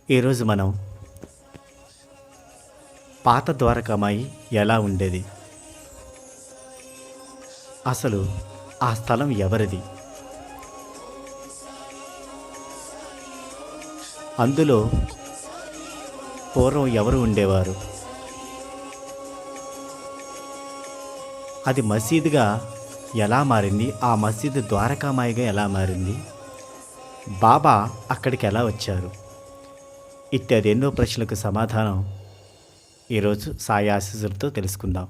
ఈరోజు మనం పాత ద్వారకామాయి ఎలా ఉండేది, అసలు ఆ స్థలం ఎవరిది, అందులో పూర్వం ఎవరు ఉండేవారు, అది మసీదుగా ఎలా మారింది, ఆ మసీదు ద్వారకామాయిగా ఎలా మారింది, బాబా అక్కడికి ఎలా వచ్చారు, ఇత్యాది ఎన్నో ప్రశ్నలకు సమాధానం ఈరోజు సాయి ఆశీస్సులతో తెలుసుకుందాం.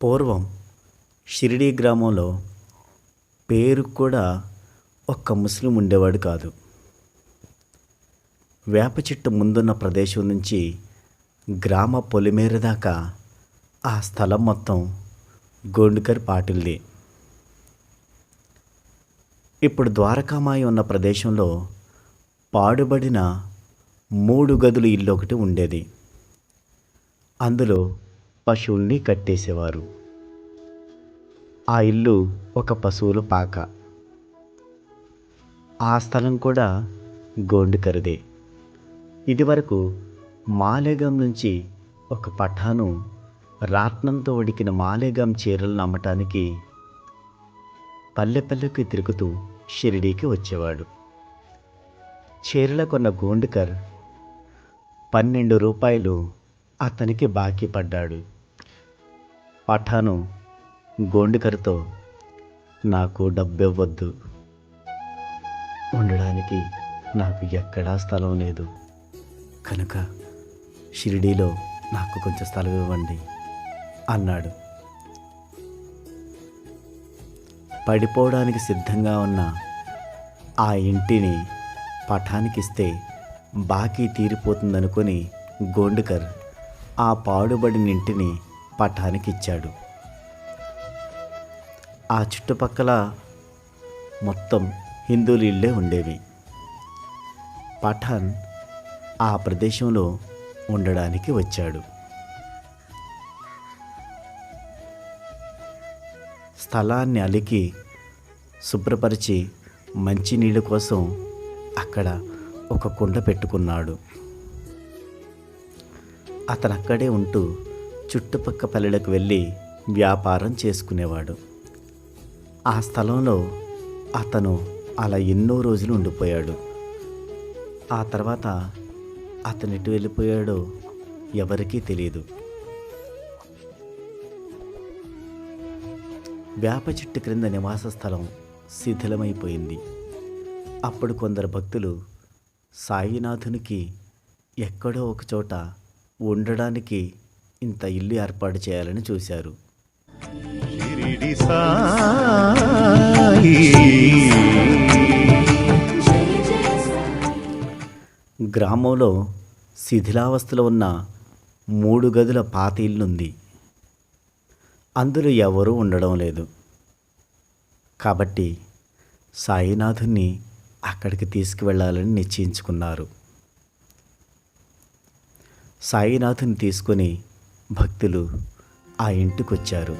పూర్వం షిరిడీ గ్రామంలో పేరు కూడా ఒక్క ముస్లిం ఉండేవాడు కాదు. వేప చెట్టు ముందున్న ప్రదేశం నుంచి గ్రామ పొలిమేర దాకా ఆ స్థలం మొత్తం గోండుకర్ పాటిల్దే. ఇప్పుడు ద్వారకామాయి ఉన్న ప్రదేశంలో పాడుబడిన 3 గదుల ఇల్లు ఒకటి ఉండేది. అందులో పశువుల్ని కట్టేసేవారు. ఆ ఇల్లు ఒక పశువుల పాక. ఆ స్థలం కూడా గోండుకర్దే. ఇదివరకు మాలేగాం నుంచి ఒక పఠాను రాట్నంతో ఉడికిన మాలేగాం చీరలను అమ్మటానికి పల్లె పల్లెకి తిరుగుతూ షిరిడీకి వచ్చేవాడు. చీరల కొన్న గోండుకర్ 12 రూపాయలు అతనికి బాకీ పడ్డాడు. పఠాను గోండుకర్తో, నాకు డబ్బివ్వద్దు, ఉండడానికి నాకు ఎక్కడా స్థలం లేదు, కనుక షిరిడీలో నాకు కొంచెం స్థలం ఇవ్వండి అన్నాడు. పడిపోవడానికి సిద్ధంగా ఉన్న ఆ ఇంటిని పఠానికిస్తే బాకీ తీరిపోతుందనుకొని గోండుకర్ ఆ పాడుబడిన ఇంటిని పఠానికి ఇచ్చాడు. ఆ చుట్టుపక్కల మొత్తం హిందువుల ఇళ్ళే ఉండేవి. పఠాన్ ఆ ప్రదేశంలో ఉండడానికి వచ్చాడు. స్థలాన్ని అలికి శుభ్రపరిచి మంచినీళ్ళ కోసం అక్కడ ఒక కుండ పెట్టుకున్నాడు. అతను అక్కడే ఉంటూ చుట్టుపక్క పల్లెలకు వెళ్ళి వ్యాపారం చేసుకునేవాడు. ఆ స్థలంలో అతను అలా ఎన్నో రోజులు ఉండిపోయాడు. ఆ తర్వాత అతను ఎటు వెళ్ళిపోయాడో ఎవరికీ తెలియదు. వేప చెట్టు క్రింద నివాస స్థలం శిథిలమైపోయింది. అప్పుడు కొందరు భక్తులు సాయినాథునికి ఎక్కడో ఒక చోట ఉండడానికి ఇంత ఇల్లు ఏర్పాటు చేయాలని చూశారు. గ్రామంలో శిథిలావస్థలో ఉన్న 3 గదుల పాత ఇల్లుంది. అందులో ఎవరూ ఉండడం లేదు. కాబట్టి సాయినాథుని అక్కడికి తీసుకువెళ్ళాలని నిశ్చయించుకున్నారు. సాయినాథుని తీసుకొని భక్తులు ఆ ఇంటికొచ్చారు.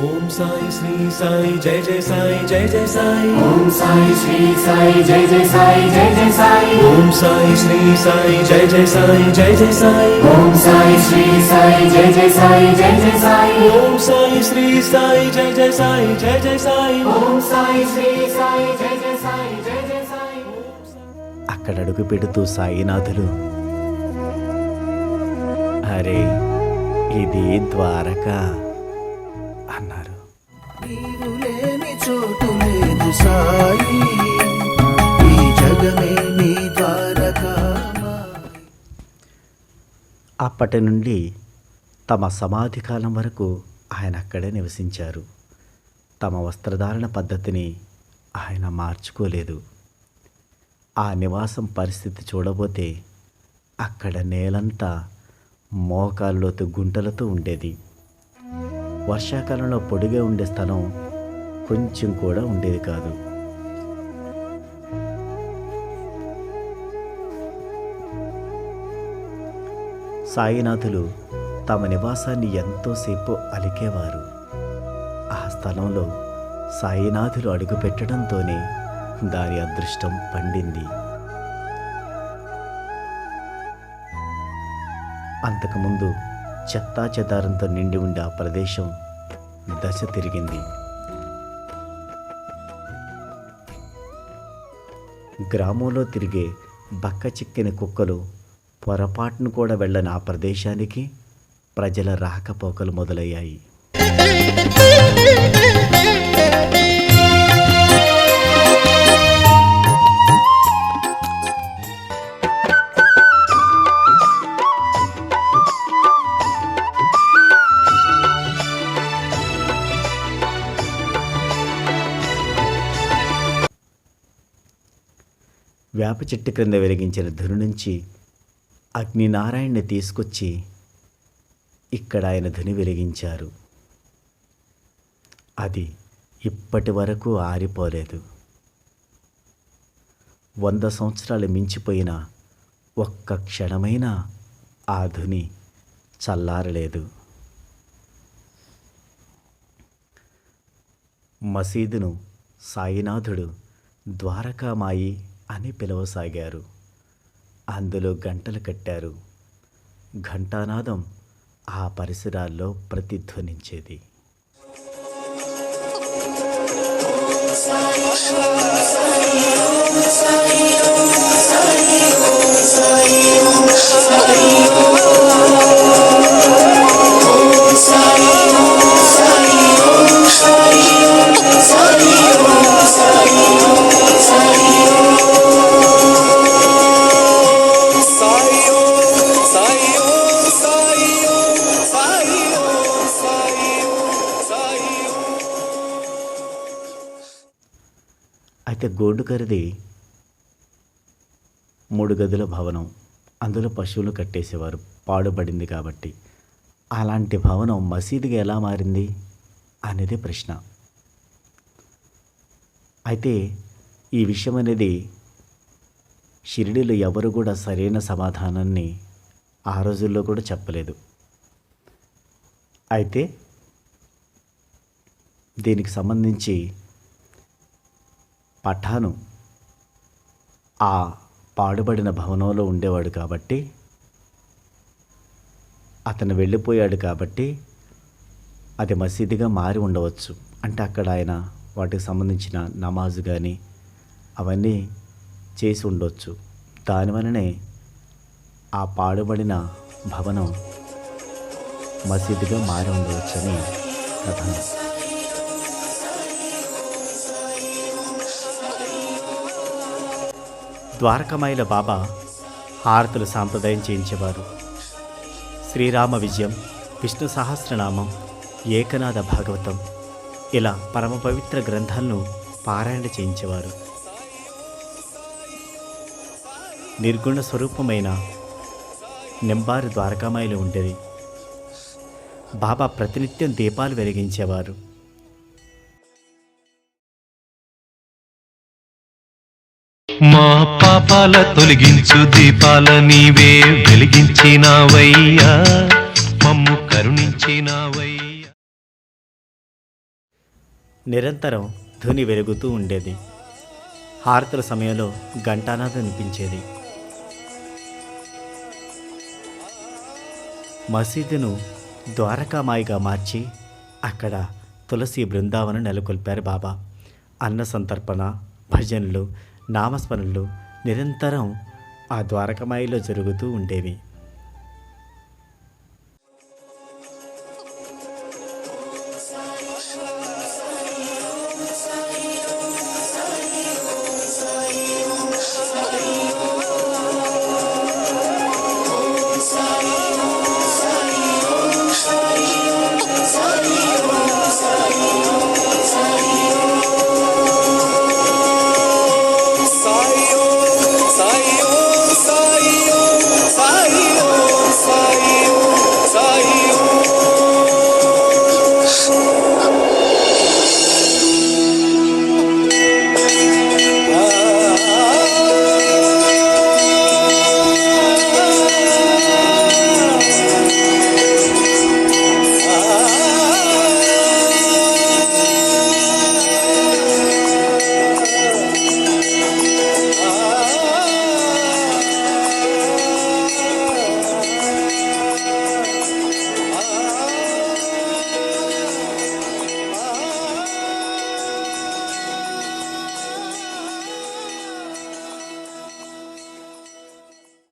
ఓం సాయి శ్రీ సాయి జయ జయ సాయి జయ జయ సాయి. ఓం సాయి శ్రీ సాయి జయ జయ సాయి జయ జయ సాయి. ఓం సాయి శ్రీ సాయి జయ జయ సాయి జయ జయ సాయి. ఓం సాయి శ్రీ సాయి జయ జయ సాయి జయ జయ సాయి. ఓం సాయి శ్రీ సాయి జయ జయ సాయి జయ జయ సాయి. ఓం సాయి శ్రీ సాయి జయ జయ సాయి జయ జయ సాయి. అక్కడ అడుగు పెడుతూ సాయినాథులు, అరే ఇది ద్వారకా అన్నారు. నీవు లేని చోటు లేదు సాయి, ఈ జగమే నీ ద్వారకామాయి. అప్పటి నుండి తమ సమాధి కాలం వరకు ఆయన అక్కడే నివసించారు. తమ వస్త్రధారణ పద్ధతిని ఆయన మార్చుకోలేదు. ఆ నివాసం పరిస్థితి చూడబోతే అక్కడ నేలంతా మోకాళ్ళలోతు గుంటలతో ఉండేది. వర్షాకాలంలో పొడిగా ఉండే స్థలం కొంచెం కూడా ఉండేది కాదు. సాయినాథులు తమ నివాసాన్ని ఎంతోసేపు అలికేవారు. ఆ స్థలంలో సాయినాథులు అడుగుపెట్టడంతోనే దాని అదృష్టం పండింది. అంతకుముందు చెత్తా చెదారంతో నిండి ఉండే ఆ ప్రదేశం దశ తిరిగింది. గ్రామంలో తిరిగే బక్క చిక్కిన కుక్కలు పొరపాటును కూడా వెళ్ళని ఆ ప్రదేశానికి ప్రజల రాకపోకలు మొదలయ్యాయి. వేప చెట్టు క్రింద వెలిగించిన ధుని నుంచి అగ్నినారాయణ్ణి తీసుకొచ్చి ఇక్కడ ఆయన ధుని వెలిగించారు. అది ఇప్పటి వరకు ఆరిపోలేదు. 100 సంవత్సరాలు మించిపోయినా ఒక్క క్షణమైనా ఆ ధుని చల్లారలేదు. మసీదును సాయినాథుడు ద్వారకామాయి అని పిలవసాగారు. అందులో గంటలు కట్టారు. ఘంటానాదం ఆ పరిసరాల్లో ప్రతిధ్వనించేది. అయితే గోడుకరిది 3 గదుల భవనం. అందులో పశువులు కట్టేసేవారు, పాడుబడింది కాబట్టి. అలాంటి భవనం మసీదుగా ఎలా మారింది అనేది ప్రశ్న. అయితే ఈ విషయం అనేది షిరిడీలో ఎవరు కూడా సరైన సమాధానాన్ని ఆ రోజుల్లో కూడా చెప్పలేదు. అయితే దీనికి సంబంధించి పఠాను ఆ పాడుబడిన భవనంలో ఉండేవాడు కాబట్టి, అతను వెళ్ళిపోయాడు కాబట్టి అది మసీదుగా మారి ఉండవచ్చు. అంటే అక్కడ ఆయన వాటికి సంబంధించిన నమాజు కానీ అవన్నీ చేసి ఉండవచ్చు. దానివల్లనే ఆ పాడుబడిన భవనం మసీదుగా మారి ఉండవచ్చని కథనం. ద్వారకామాయిల బాబా హారతులు సాంప్రదాయం చేయించేవారు. శ్రీరామ విజయం, విష్ణు సహస్రనామం, ఏకనాథ భాగవతం ఇలా పరమ పవిత్ర గ్రంథాలను పారాయణ చేయించేవారు. నిర్గుణ స్వరూపమైన నెంబారు ద్వారకామాయిలో ఉండేది. బాబా ప్రతినిత్యం దీపాలు వెలిగించేవారు. మా పాపాల తొలగించు దీపాల నీవే వెలిగించినావయ్యా, మమ్ము కరుణించినావయ్యా. నిరంతరం ధ్వని వెలుగుతూ ఉండేది. హారతుల సమయంలో ఘంటానాదం వినిపించేది. మసీదును ద్వారకామాయిగా మార్చి అక్కడ తులసి బృందావనం నెలకొల్పారు బాబా. అన్న సంతర్పణ, భజనలు, నామస్మరణలు నిరంతరం ఆ ద్వారకామాయిలో జరుగుతూ ఉండేవి.